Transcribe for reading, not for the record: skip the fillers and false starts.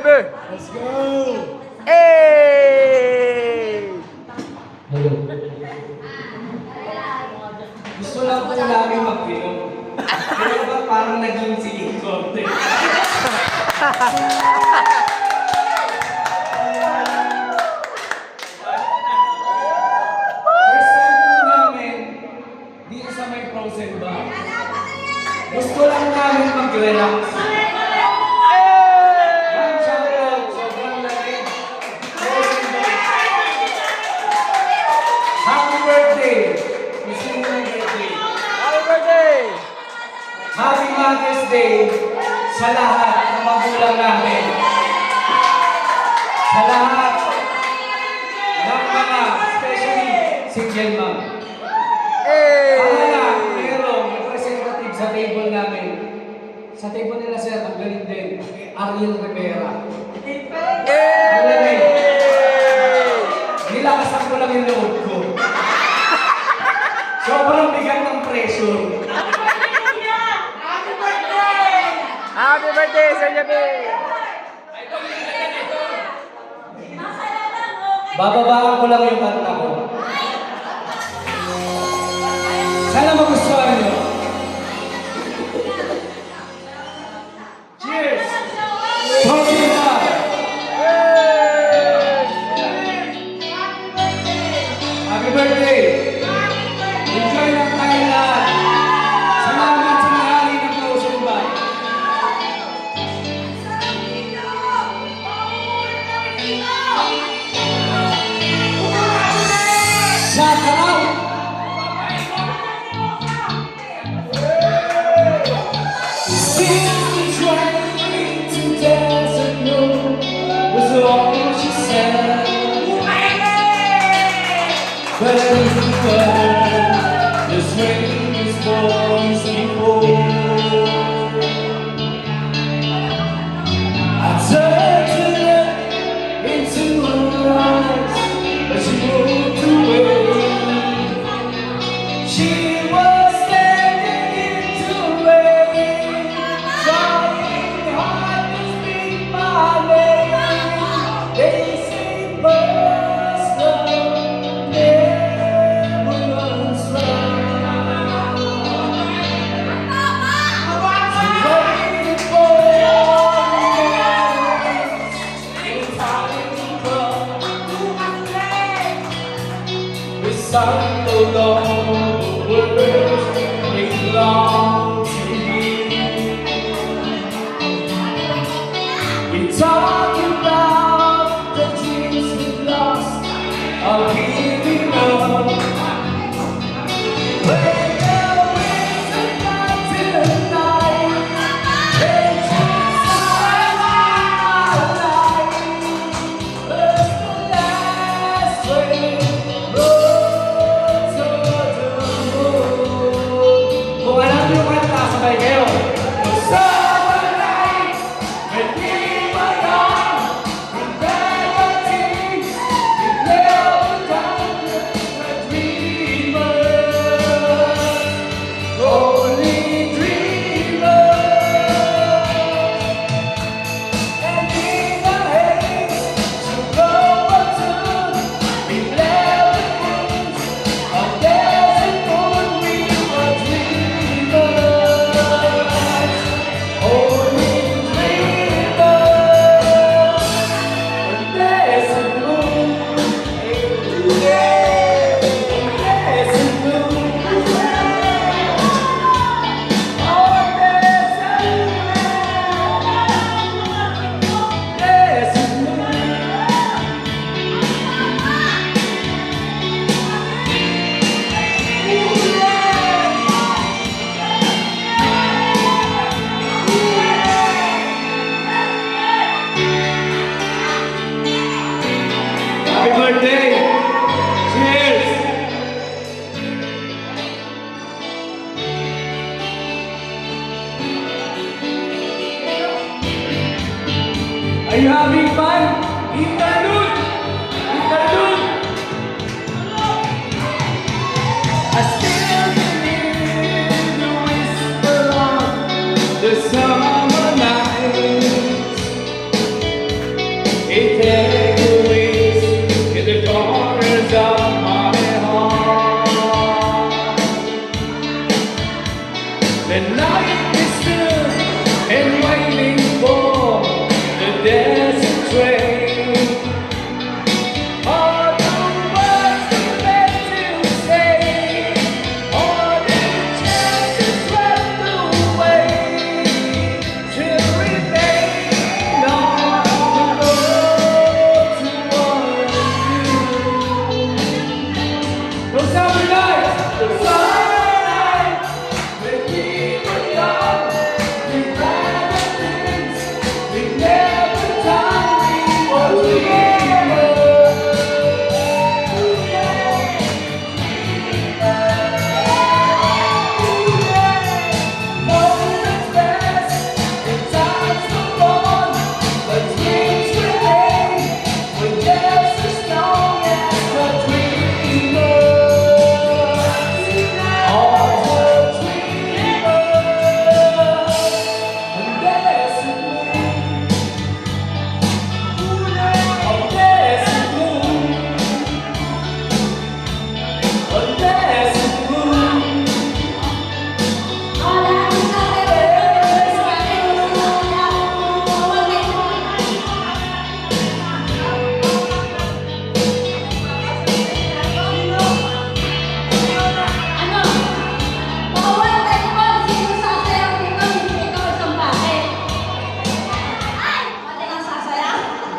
baby! Let's go! Hey! Hello. Gusto lang po namin mag-inom. Pero ba parang naging singing contest? First time po namin dito sa may frozen bar. Gusto lang namin mag-relax. Shoutout, sobrang lamig. Frozen bar. Happy birthday! Gusto mo ng birthday? Happy birthday! Happy Mother's Day sa lahat ng magulang namin. Sa lahat ng mga, especially single mom. Akala, merong representative sa table namin. Sa table nila sir, ang galing din. Ariel Rivera. Ang galing. Nilakasan ko lang yung loob ko. Sobrang bigat ng pressure. Happy birthday, Sir Javi! Bababaan ko lang yung kanta ko. Sana magustuhan nyo. Cheers! Tony na! Happy birthday! Enjoy lang tayo lahat. Salamat sa may-ari ng Frozen Bar. Shout out! Since the train to Desert Moon was all she said. But the strangest voice before. I turned to look into her eyes, but she moved away. She was standing into rain, trying hard to speak my name. They say birds don't never runs round. So waiting for it's time to come. We sang along the words they belong to me. We talk about the dreams we've lost, our giving up. When the winds are not tonight, they just our life. As the last train rolls over the moon. Kung alam niyo kanta, sabay kayo. Summer night, when we were young, remember things we never done. We're dreamers, only dreamers. And in the haze, to blow a tune, we left the woods. On desert moon, we were dreamers, only dreamers. On desert moon, yeah, on desert moon, on desert moon. Happy birthday! Cheers! Are you having fun? Italy!